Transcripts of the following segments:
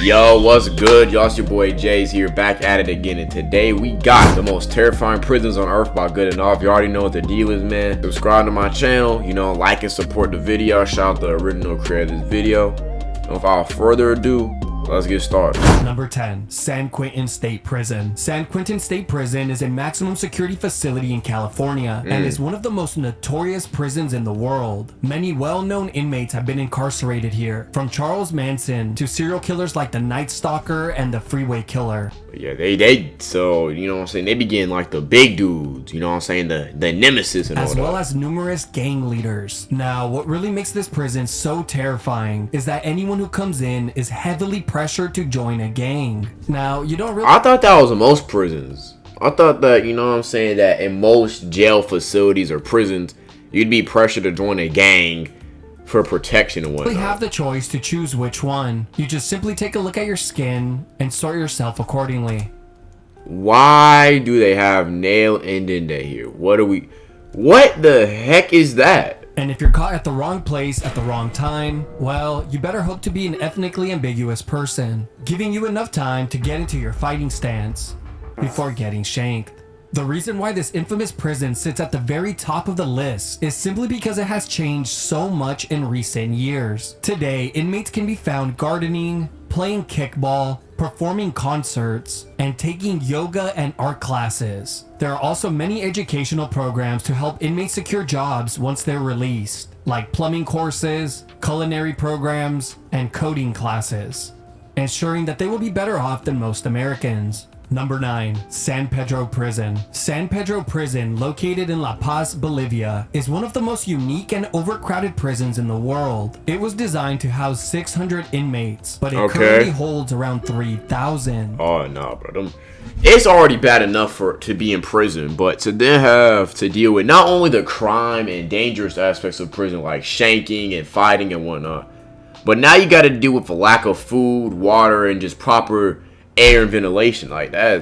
Yo, what's good? Y'all, it's your boy Jay's here, back at it again, and today we got the most terrifying prisons on earth by good enough. You already know what the deal is, man. Subscribe to my channel, like and support the video. Shout out the original creator of this video. And without further ado, let's get started. Number 10. San Quentin State Prison. San Quentin State Prison is a maximum security facility in California and is one of the most notorious prisons in the world. Many well-known inmates have been incarcerated here, from Charles Manson to serial killers like the Night Stalker and the Freeway Killer. Yeah, so, they be getting like the big dudes, the nemesis and all that. As well as numerous gang leaders. Now, what really makes this prison so terrifying is that anyone who comes in is heavily pressured to join a gang. Now, you don't really... I thought that was in most prisons. I thought that, that in most jail facilities or prisons, you'd be pressured to join a gang for protection and whatnot. You have the choice to choose which one. You just simply take a look at your skin and sort yourself accordingly. Why do they have nail indent here? What the heck is that? And if you're caught at the wrong place at the wrong time, well, you better hope to be an ethnically ambiguous person, giving you enough time to get into your fighting stance before getting shanked. The reason why this infamous prison sits at the very top of the list is simply because it has changed so much in recent years. Today, inmates can be found gardening, playing kickball, performing concerts, and taking yoga and art classes. There are also many educational programs to help inmates secure jobs once they're released, like plumbing courses, culinary programs, and coding classes, ensuring that they will be better off than most Americans. Number 9. San Pedro Prison. San Pedro Prison, located in La Paz, Bolivia, is one of the most unique and overcrowded prisons in the world. It was designed to house 600 inmates, but it currently holds around 3,000. Oh, no, bro. It's already bad enough to be in prison, but to then have to deal with not only the crime and dangerous aspects of prison, like shanking and fighting and whatnot, but now you got to deal with the lack of food, water, and just proper air and ventilation like that.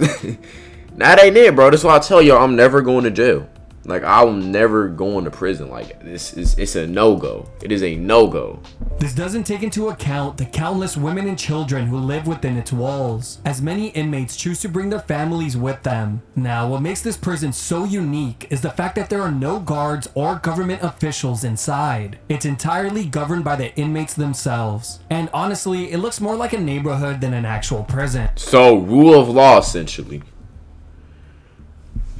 That ain't it, bro. That's why I tell y'all I'm never going to jail. Like, I'll never go into prison. Like, it's a no-go. It is a no-go. This doesn't take into account the countless women and children who live within its walls, as many inmates choose to bring their families with them. Now, what makes this prison so unique is the fact that there are no guards or government officials inside. It's entirely governed by the inmates themselves. And honestly, it looks more like a neighborhood than an actual prison. So, rule of law, essentially.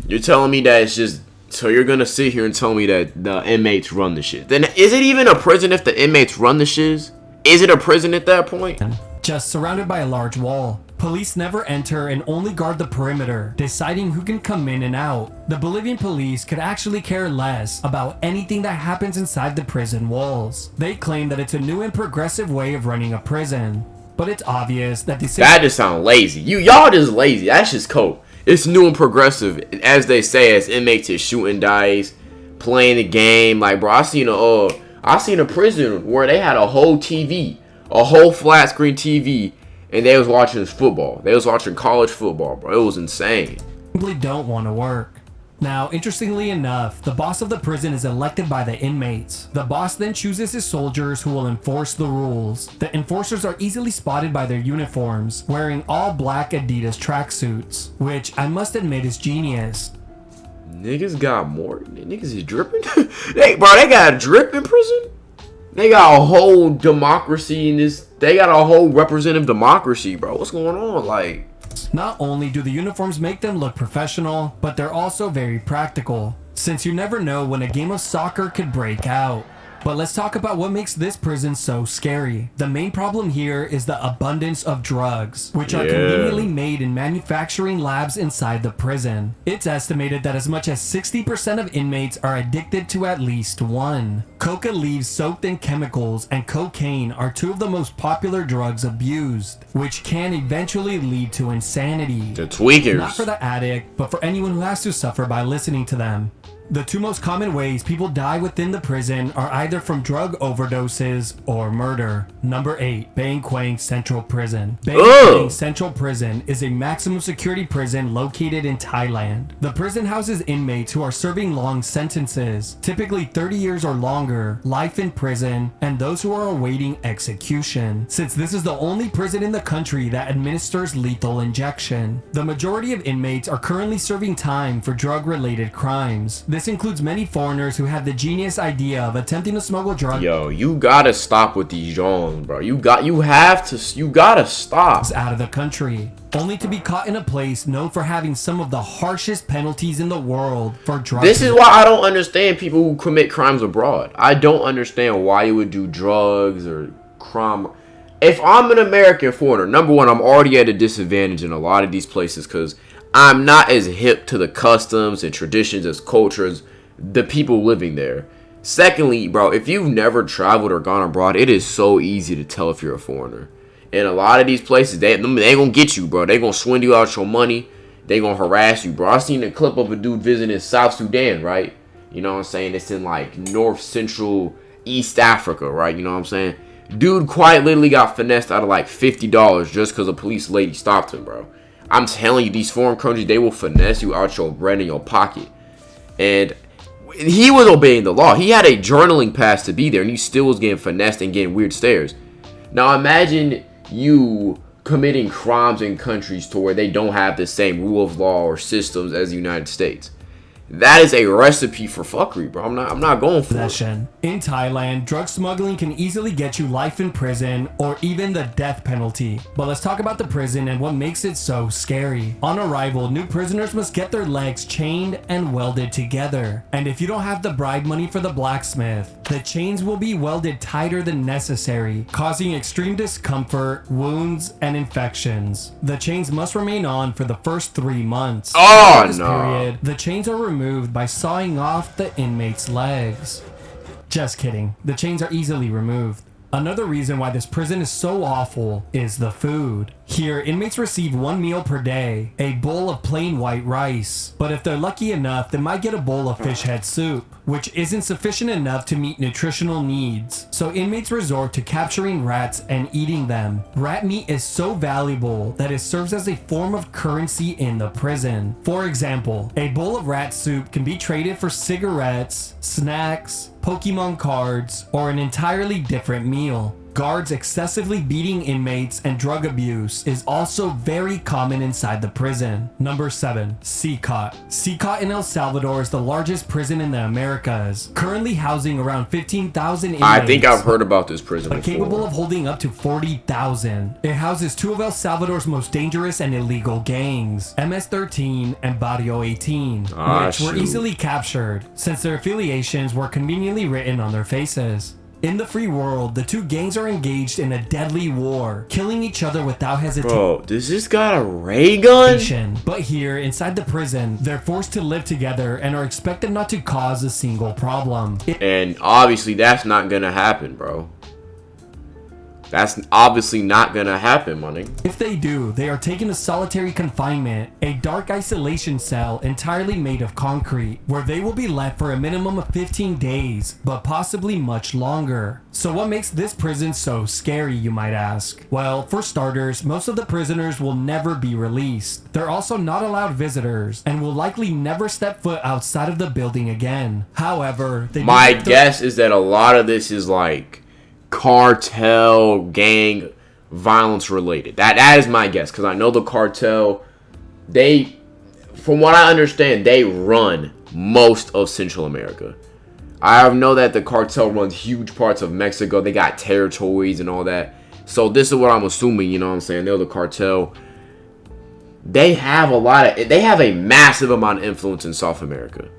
You're telling me that it's just... So you're gonna sit here and tell me that the inmates run the shit? Then is it even a prison if the inmates run the shiz? Is it a prison at that point? Just surrounded by a large wall. Police never enter and only guard the perimeter, deciding who can come in and out. The Bolivian police could actually care less about anything that happens inside the prison walls. They claim that it's a new and progressive way of running a prison. But it's obvious that that just sounds lazy. Y'all just lazy. That's just cold. It's new and progressive, as they say, as inmates is shooting dice, playing the game. Like, bro, I seen a prison where they had a whole TV, a whole flat screen TV, and they was watching football. They was watching college football, bro. It was insane. Simply don't want to work. Now, interestingly enough, the boss of the prison is elected by the inmates. The boss then chooses his soldiers who will enforce the rules. The enforcers are easily spotted by their uniforms, wearing all black Adidas tracksuits, which I must admit is genius. Niggas got more. Niggas is dripping. They got a drip in prison. They got a whole democracy in this. They got a whole representative democracy, bro. What's going on? Like, not only do the uniforms make them look professional, but they're also very practical, since you never know when a game of soccer could break out. But let's talk about what makes this prison so scary. The main problem here is the abundance of drugs, which are conveniently made in manufacturing labs inside the prison. It's estimated that as much as 60% of inmates are addicted to at least one. Coca leaves soaked in chemicals and cocaine are two of the most popular drugs abused, which can eventually lead to insanity. The tweakers. Not for the addict, but for anyone who has to suffer by listening to them. The two most common ways people die within the prison are either from drug overdoses or murder. Number 8, Bang Kwang Central Prison. Bang Kwang Central Prison is a maximum security prison located in Thailand. The prison houses inmates who are serving long sentences, typically 30 years or longer, life in prison, and those who are awaiting execution. Since this is the only prison in the country that administers lethal injection, the majority of inmates are currently serving time for drug-related crimes. This includes many foreigners who have the genius idea of attempting to smuggle drugs. Yo, you gotta stop with these Jones, bro. You gotta stop. Out of the country, only to be caught in a place known for having some of the harshest penalties in the world for drugs. This is why I don't understand people who commit crimes abroad. I don't understand why you would do drugs or crime. If I'm an American foreigner, number one, I'm already at a disadvantage in a lot of these places because I'm not as hip to the customs and traditions as cultures, the people living there. Secondly, bro, if you've never traveled or gone abroad, it is so easy to tell if you're a foreigner. In a lot of these places, they gonna get you, bro. They gonna swindle you out your money. They gonna harass you, bro. I seen a clip of a dude visiting South Sudan, right? You know what I'm saying? It's in like North Central East Africa, right? You know what I'm saying? Dude quite literally got finessed out of like $50 just because a police lady stopped him, bro. I'm telling you, these foreign countries, they will finesse you out your bread in your pocket. And he was obeying the law. He had a journaling pass to be there, and he still was getting finessed and getting weird stares. Now imagine you committing crimes in countries to where they don't have the same rule of law or systems as the United States. That is a recipe for fuckery, bro. I'm not going for it. In Thailand, drug smuggling can easily get you life in prison or even the death penalty. But let's talk about the prison and what makes it so scary. On arrival, new prisoners must get their legs chained and welded together. And if you don't have the bribe money for the blacksmith, the chains will be welded tighter than necessary, causing extreme discomfort, wounds, and infections. The chains must remain on for the first 3 months. Oh, During this no. period, the chains are removed by sawing off the inmate's legs. Just kidding. The chains are easily removed. Another reason why this prison is so awful is the food. Here, inmates receive 1 meal per day, a bowl of plain white rice. But if they're lucky enough, they might get a bowl of fish head soup, which isn't sufficient enough to meet nutritional needs. So inmates resort to capturing rats and eating them. Rat meat is so valuable that it serves as a form of currency in the prison. For example, a bowl of rat soup can be traded for cigarettes, snacks, Pokemon cards, or an entirely different meal. Guards excessively beating inmates and drug abuse is also very common inside the prison. Number 7, CCOT. CCOT in El Salvador is the largest prison in the Americas, currently housing around 15,000 inmates. I think I've heard about this prison but before. capable of holding up to 40,000. It houses 2 of El Salvador's most dangerous and illegal gangs, MS-13 and Barrio 18, which were shoot. easily captured since their affiliations were conveniently written on their faces. In the free world, the 2 gangs are engaged in a deadly war, killing each other without hesitation. Bro, does this got a ray gun? But here, inside the prison, they're forced to live together and are expected not to cause a single problem. And obviously that's not gonna happen, bro. That's obviously not gonna happen, money. If they do, they are taken to solitary confinement, a dark isolation cell entirely made of concrete, where they will be left for a minimum of 15 days, but possibly much longer. So what makes this prison so scary, you might ask? Well, for starters, most of the prisoners will never be released. They're also not allowed visitors, and will likely never step foot outside of the building again. However, my guess is that a lot of this is like cartel gang violence related. That is my guess, because I know the cartel, they, from what I understand, they run most of Central America. I know that the cartel runs huge parts of Mexico. They got territories and all that. So this is what I'm assuming, you know what I'm saying? They're the cartel. They have a massive amount of influence in South America.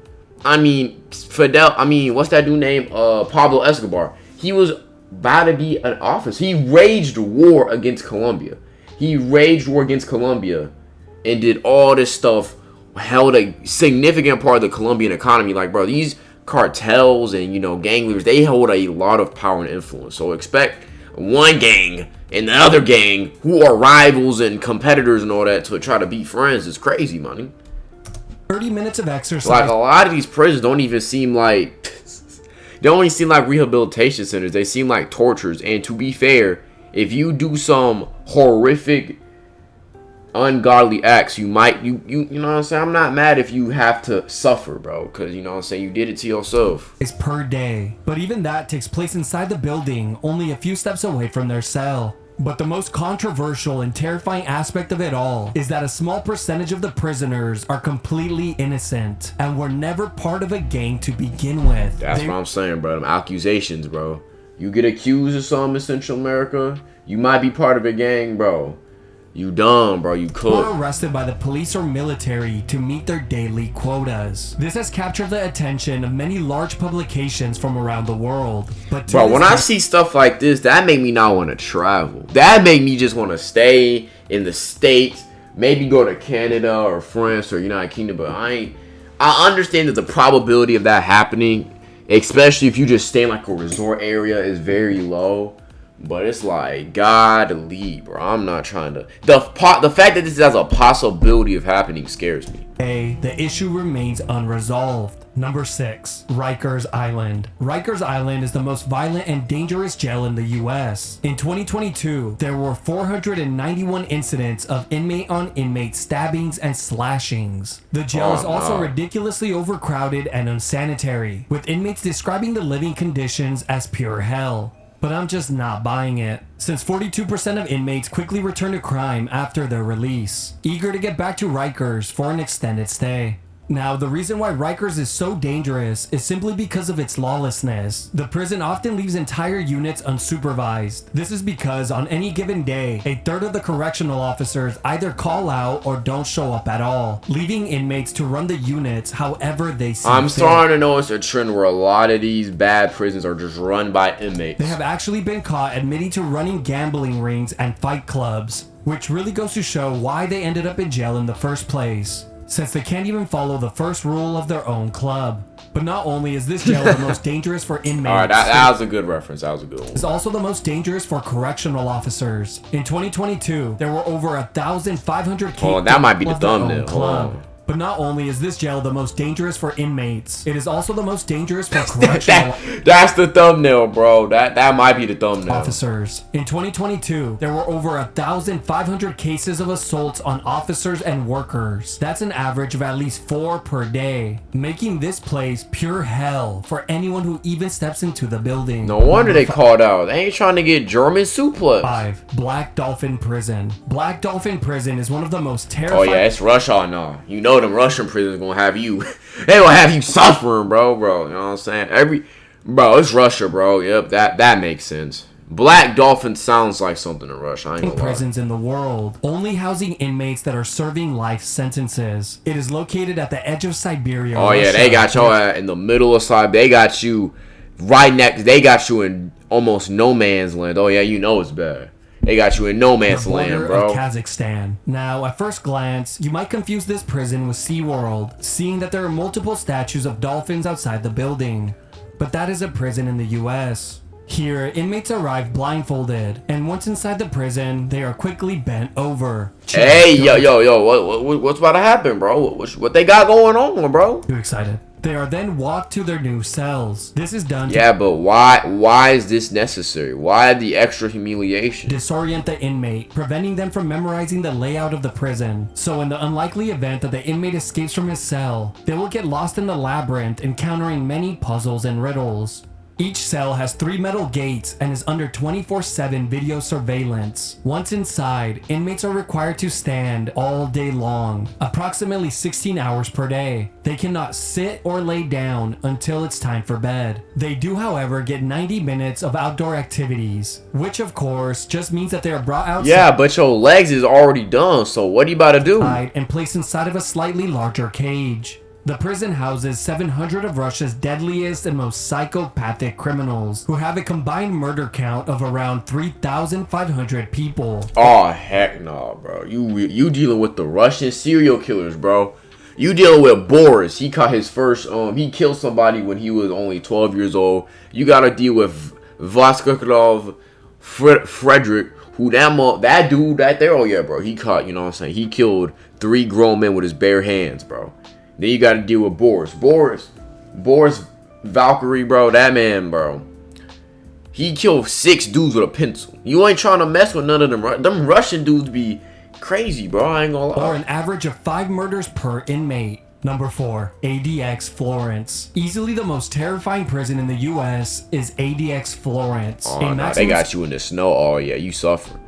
I mean, what's that dude named? Pablo Escobar. He was about to be in office. He waged war against Colombia. And did all this stuff, held a significant part of the Colombian economy. Like, bro, these cartels and, gang leaders, they hold a lot of power and influence. So expect one gang and the other gang, who are rivals and competitors and all that, to try to be friends. Is crazy, money. 30 minutes of exercise. Like, a lot of these prisons don't even seem like, they don't even seem like rehabilitation centers. They seem like tortures. And to be fair, if you do some horrific, ungodly acts, you might, you know what I'm saying? I'm not mad if you have to suffer, bro, because, you know what I'm saying, you did it to yourself. Is per day. But even that takes place inside the building, only a few steps away from their cell. But the most controversial and terrifying aspect of it all is that a small percentage of the prisoners are completely innocent and were never part of a gang to begin with. That's what I'm saying, bro. Them accusations, bro. You get accused of something in Central America, you might be part of a gang, bro. You dumb, bro. You could. Were arrested by the police or military to meet their daily quotas. This has captured the attention of many large publications from around the world. But bro, when I see stuff like this, that make me not want to travel. That make me just want to stay in the States, maybe go to Canada or France or United Kingdom. But I understand that the probability of that happening, especially if you just stay in like a resort area, is very low. But it's like, godly, bro. I'm not trying to. The fact that this has a possibility of happening scares me. The issue remains unresolved. Number 6, Rikers Island. Rikers Island is the most violent and dangerous jail in the US. In 2022, there were 491 incidents of inmate-on-inmate stabbings and slashings. The jail is also ridiculously overcrowded and unsanitary, with inmates describing the living conditions as pure hell. But I'm just not buying it, since 42% of inmates quickly return to crime after their release, eager to get back to Rikers for an extended stay. Now, the reason why Rikers is so dangerous is simply because of its lawlessness. The prison often leaves entire units unsupervised. This is because on any given day, a third of the correctional officers either call out or don't show up at all, leaving inmates to run the units however they see fit. I'm starting to notice a trend where a lot of these bad prisons are just run by inmates. They have actually been caught admitting to running gambling rings and fight clubs, which really goes to show why they ended up in jail in the first place, since they can't even follow the first rule of their own club. But not only is this jail the most dangerous for inmates. Alright, that was a good reference. That was a good one. It's also the most dangerous for correctional officers. In 2022, there were over 1,500 cases. Oh, that might be the thumbnail. Hold on. But not only is this jail the most dangerous for inmates, it is also the most dangerous for correctional that's the thumbnail, bro. That might be the thumbnail. Officers. In 2022, there were over 1,500 cases of assaults on officers and workers. That's an average of at least 4 per day, making this place pure hell for anyone who even steps into the building. No wonder they called out. They ain't trying to get German suplex. 5. Black Dolphin Prison. Black Dolphin Prison is one of the most terrifying. Oh yeah, it's Russia now. You know them Russian prisons gonna have you. They gonna have you suffering, bro. You know what I'm saying? Bro, it's Russia, bro. Yep, that makes sense. Black Dolphin sounds like something in Russia. I ain't gonna lie. Prisons in the world, only housing inmates that are serving life sentences. It is located at the edge of Siberia. Oh yeah, they got you in the middle of Siberia. They got you right next. They got you in almost no man's land. Oh yeah, you know it's bad. They got you in no man's land, bro. Of Kazakhstan. Now, at first glance, you might confuse this prison with SeaWorld, seeing that there are multiple statues of dolphins outside the building. But that is a prison in the US. Here, inmates arrive blindfolded, and once inside the prison, they are quickly bent over. Hey, yo, what's about to happen, bro? What they got going on, bro? Too excited. They are then walked to their new cells. This is done to but why is this necessary? Why the extra humiliation? Disorient the inmate, preventing them from memorizing the layout of the prison. So in the unlikely event that the inmate escapes from his cell, they will get lost in the labyrinth, encountering many puzzles and riddles. Each cell has 3 metal gates and is under 24/7 video surveillance. Once inside, inmates are required to stand all day long, approximately 16 hours per day. They cannot sit or lay down until it's time for bed. They do, however, get 90 minutes of outdoor activities, which of course just means that they are brought outside. Yeah, but your legs is already done, so what are you about to do? And placed inside of a slightly larger cage. The prison houses 700 of Russia's deadliest and most psychopathic criminals, who have a combined murder count of around 3,500 people. Oh heck no, bro! You dealing with the Russian serial killers, bro? You dealing with Boris? He caught his first. He killed somebody when he was only 12 years old. You gotta deal with Vaskakov, Frederick, who that dude right there. Oh yeah, bro. He caught. You know what I'm saying? He killed 3 grown men with his bare hands, bro. Then you got to deal with Boris Valkyrie, bro. That man, bro. He killed 6 dudes with a pencil. You ain't trying to mess with none of them. Them Russian dudes be crazy, bro. I ain't gonna lie. Or an average of 5 murders per inmate. Number 4, ADX Florence. Easily the most terrifying prison in the US is ADX Florence. Oh, no, they got you in the snow. Oh, yeah, you suffer.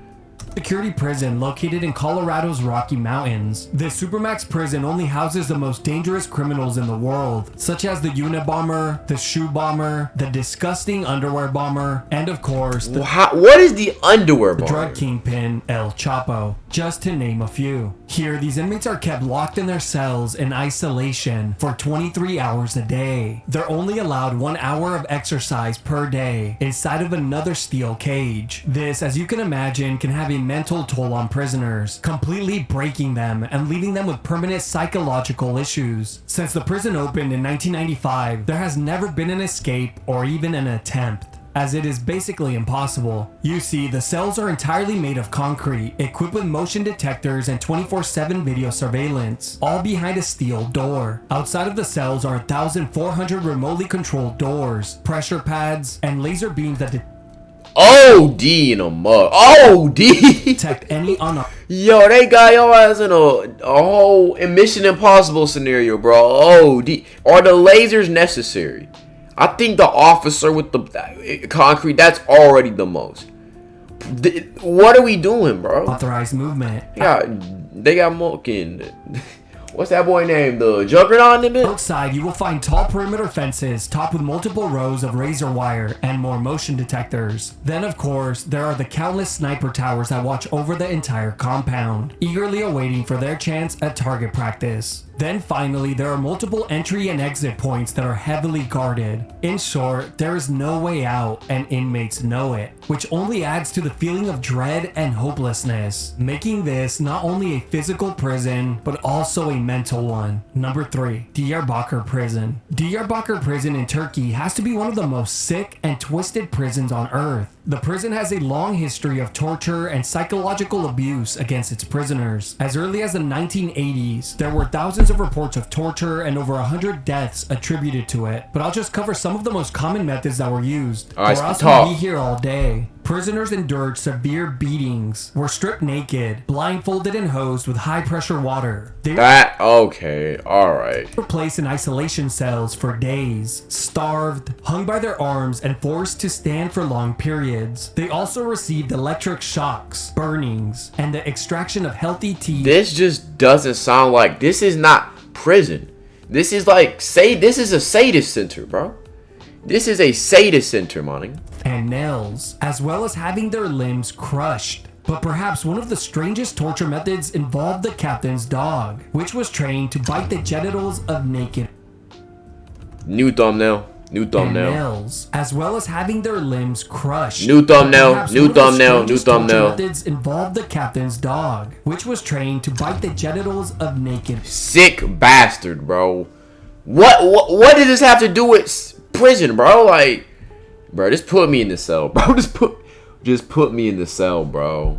Security prison located in Colorado's Rocky Mountains. This supermax prison only houses the most dangerous criminals in the world, such as the Unabomber, the Shoe Bomber, the disgusting Underwear Bomber, and of course, what is the Underwear Bomber? Drug kingpin El Chapo, just to name a few. Here, these inmates are kept locked in their cells in isolation for 23 hours a day. They're only allowed 1 hour of exercise per day inside of another steel cage. This, as you can imagine, can have a mental toll on prisoners, completely breaking them and leaving them with permanent psychological issues. Since the prison opened in 1995, there has never been an escape or even an attempt, as it is basically impossible. You see, the cells are entirely made of concrete, equipped with motion detectors and 24/7 video surveillance, all behind a steel door. Outside of the cells are 1,400 remotely controlled doors, pressure pads, and laser beams that OD in a mug. OD. detect any Yo, they got your ass in a whole Mission Impossible scenario, bro. OD. Are the lasers necessary? I think the officer with the concrete, that's already the most. What are we doing, bro? authorized movement. Yeah, they got Mokin. What's that boy named? The Juggernaut in it? Outside, you will find tall perimeter fences topped with multiple rows of razor wire and more motion detectors. Then, of course, there are the countless sniper towers that watch over the entire compound, eagerly awaiting for their chance at target practice. Then finally, there are multiple entry and exit points that are heavily guarded. In short, there is no way out, and inmates know it, which only adds to the feeling of dread and hopelessness, making this not only a physical prison, but also a mental one. Number 3, Diyarbakir Prison. Diyarbakir Prison in Turkey has to be one of the most sick and twisted prisons on earth. The prison has a long history of torture and psychological abuse against its prisoners. As early as the 1980s, there were thousands of reports of torture and over 100 deaths attributed to it. But I'll just cover some of the most common methods that were used, or else we'll be here all day. Prisoners endured severe beatings, were stripped naked, blindfolded and hosed with high-pressure water. They were placed in isolation cells for days, starved, hung by their arms, and forced to stand for long periods. They also received electric shocks, burnings, and the extraction of healthy teeth. This just doesn't sound like... This is not prison. This is like... This is a sadist center, bro. This is a sadist center, money. And nails, as well as having their limbs crushed. But perhaps one of the strangest torture methods involved the captain's dog, which was trained to bite the genitals of naked New thumbnail. and nails, as well as having their limbs crushed. New thumbnail. Perhaps New one of the thumbnail. New strangest torture thumbnail. methods involved the captain's dog, which was trained to bite the genitals of naked. Sick bastard, bro. What does this have to do with prison, bro? Like, bro, just put me in the cell, bro. Just put me in the cell, bro.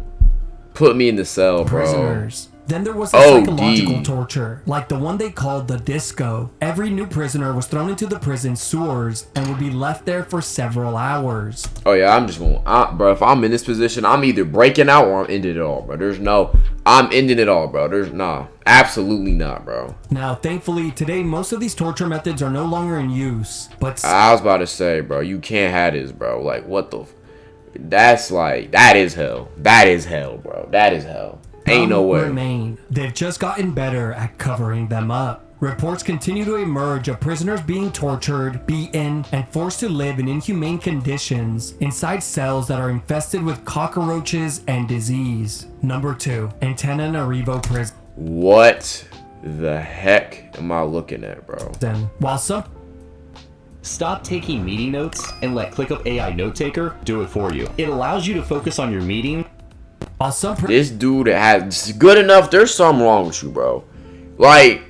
Put me in the cell, bro. Prisoners. Then there was the psychological torture, like the one they called the disco. Every new prisoner was thrown into the prison sewers and would be left there for several hours. Oh yeah, I'm just going, bro. If I'm in this position, I'm either breaking out or I'm ending it all, bro. I'm ending it all, bro. Absolutely not, bro. Now, thankfully, today most of these torture methods are no longer in use. But I was about to say, bro, you can't have this, bro. Like, what the? That is hell. That is hell, bro. That is hell. Ain't no way. Remain. They've just gotten better at covering them up. Reports continue to emerge of prisoners being tortured, beaten, and forced to live in inhumane conditions inside cells that are infested with cockroaches and disease. Number 2, Antananarivo Prison. What the heck am I looking at, bro? While some Stop taking meeting notes and let ClickUp AI Note Taker do it for you. It allows you to focus on your meeting. This dude has good enough. There's something wrong with you, bro. Like,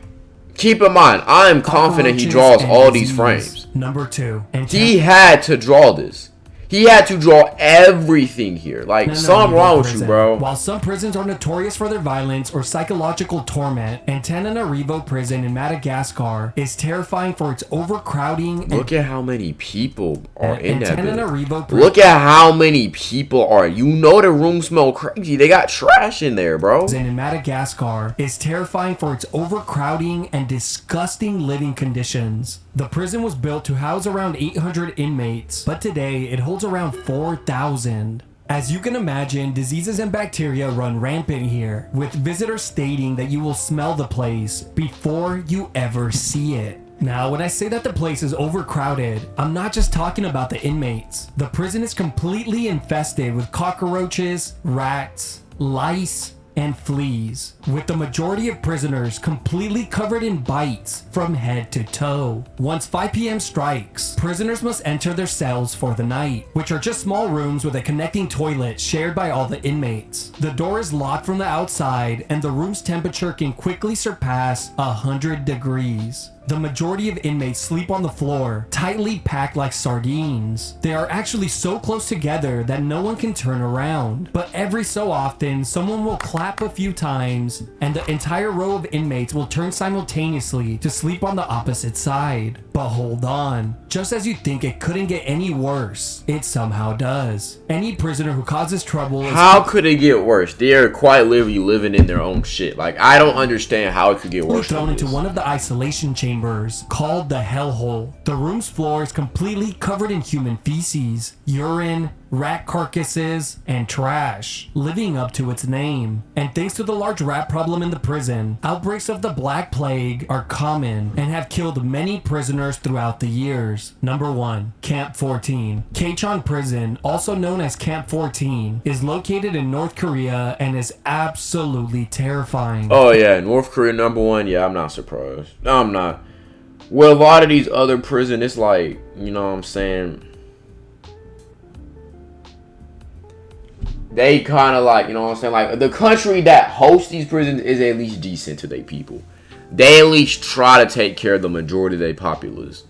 keep in mind, I am confident he draws all these frames. Number 2, he had to draw this. He had to draw everything here. Like, something wrong with you, bro. While some prisons are notorious for their violence or psychological torment, Antananarivo prison in Madagascar is terrifying for its overcrowding. Look at how many people are in that prison. Look at how many people are. You know the room smell crazy. They got trash in there, bro. Prison in Madagascar is terrifying for its overcrowding and disgusting living conditions. The prison was built to house around 800 inmates, but today it holds around 4,000. As you can imagine, diseases and bacteria run rampant here, with visitors stating that you will smell the place before you ever see it. Now, when I say that the place is overcrowded, I'm not just talking about the inmates. The prison is completely infested with cockroaches, rats, lice, and fleas, with the majority of prisoners completely covered in bites from head to toe. Once 5 p.m. strikes, prisoners must enter their cells for the night, which are just small rooms with a connecting toilet shared by all the inmates. The door is locked from the outside, and the room's temperature can quickly surpass 100 degrees. The majority of inmates sleep on the floor, tightly packed like sardines. They are actually so close together that no one can turn around. But every so often, someone will clap a few times, and the entire row of inmates will turn simultaneously to sleep on the opposite side. But hold on. Just as you think it couldn't get any worse, it somehow does. Any prisoner who causes trouble is... How could it get worse? They are quite literally living in their own shit. Like, I don't understand how it could get worse. Thrown into one of the isolation chambers called the hellhole. The room's floor is completely covered in human feces, urine, rat carcasses, and trash, living up to its name. And thanks to the large rat problem in the prison, outbreaks of the Black Plague are common and have killed many prisoners throughout the years. Number 1. Camp 14. Kachon Prison, also known as Camp 14, is located in North Korea and is absolutely terrifying. Oh yeah, North Korea number 1. Yeah, I'm not surprised. No, I'm not. Well, a lot of these other prisons, it's like, you know what I'm saying, they kind of like, you know what I'm saying, like, the country that hosts these prisons is at least decent to their people. They at least try to take care of the majority of their populace.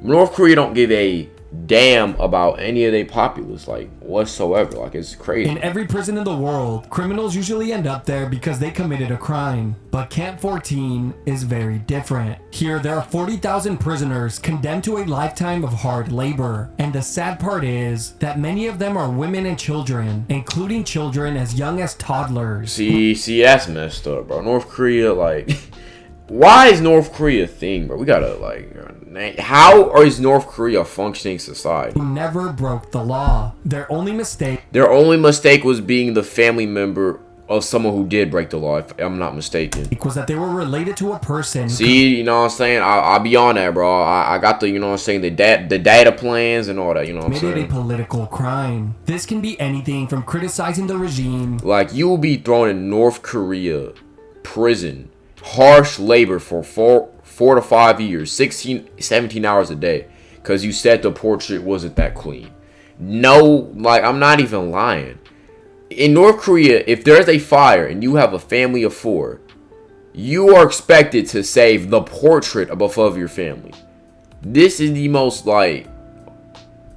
North Korea don't give a damn about any of their populace, like, whatsoever. Like, it's crazy. In every prison in the world, criminals usually end up there because they committed a crime. But Camp 14 is very different. Here, there are 40,000 prisoners condemned to a lifetime of hard labor. And the sad part is that many of them are women and children, including children as young as toddlers. See, that's messed up, bro. North Korea, like... Why is North Korea a thing, bro? We gotta, like... How is North Korea a functioning society? Who never broke the law. Their only mistake was being the family member of someone who did break the law, if I'm not mistaken. Was that they were related to a person. See, you know what I'm saying? I'll be on that, bro. I got the, you know what I'm saying, the data plans and all that, you know what I'm saying? Committed a political crime. This can be anything from criticizing the regime. Like, you will be thrown in North Korea prison, harsh labor for 4 to 5 years, 17 hours a day, because you said the portrait wasn't that clean. No, like, I'm not even lying. In North Korea, if there's a fire and you have a family of 4, you are expected to save the portrait above your family. This is the most, like,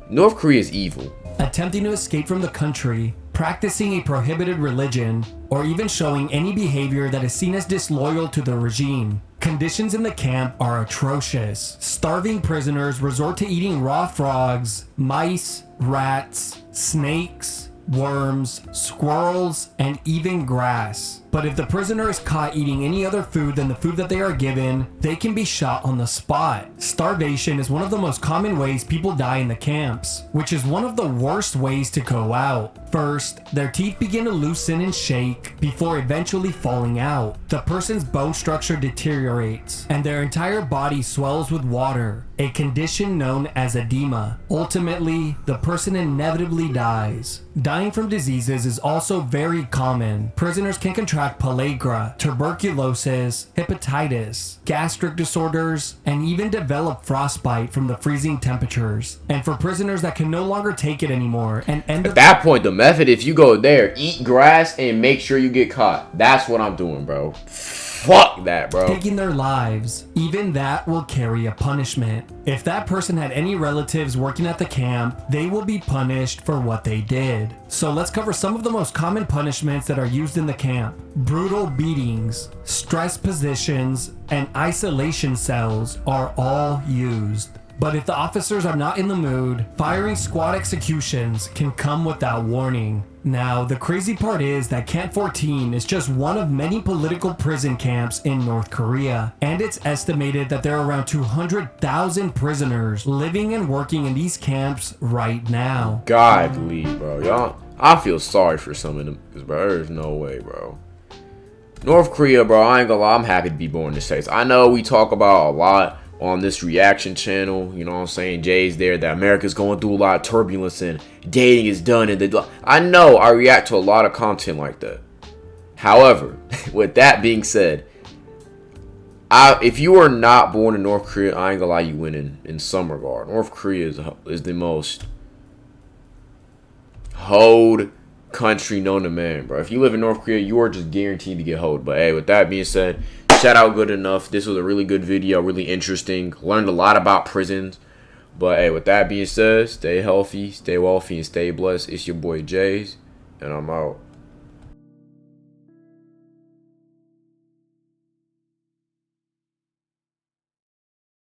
North Korea is evil. Attempting to escape from the country, practicing a prohibited religion, or even showing any behavior that is seen as disloyal to the regime. Conditions in the camp are atrocious. Starving prisoners resort to eating raw frogs, mice, rats, snakes, worms, squirrels, and even grass. But if the prisoner is caught eating any other food than the food that they are given, they can be shot on the spot. Starvation is one of the most common ways people die in the camps, which is one of the worst ways to go out. First, their teeth begin to loosen and shake before eventually falling out. The person's bone structure deteriorates, and their entire body swells with water, a condition known as edema. Ultimately, the person inevitably dies. Dying from diseases is also very common. Prisoners can contract pellagra, tuberculosis, hepatitis, gastric disorders, and even develop frostbite from the freezing temperatures. And for prisoners that can no longer take it anymore and end at that point, the method, if you go there, eat grass and make sure you get caught. That's what I'm doing, bro. fuck that, bro. Taking their lives, even that will carry a punishment. If that person had any relatives working at the camp, they will be punished for what they did. So let's cover some of the most common punishments that are used in the camp. Brutal beatings, stress positions, and isolation cells are all used. But if the officers are not in the mood, firing squad executions can come without warning. Now, the crazy part is that Camp 14 is just one of many political prison camps in North Korea, and it's estimated that there are around 200,000 prisoners living and working in these camps right now. Godly, bro. Y'all, I feel sorry for some of them, bro. There's no way, bro. North Korea, bro, I ain't gonna lie, I'm happy to be born in the States. I know we talk about a lot on this reaction channel, you know what I'm saying? Jay's there, that America's going through a lot of turbulence and dating is done. And I know I react to a lot of content like that. However, with that being said, if you are not born in North Korea, I ain't gonna lie, you win in some regard. North Korea is the most hoed country known to man, bro. If you live in North Korea, you are just guaranteed to get hoed. But hey, with that being said, shout out good enough. This was a really good video, really interesting. Learned a lot about prisons. But hey, with that being said, stay healthy, stay wealthy, and stay blessed. It's your boy Jays, and I'm out.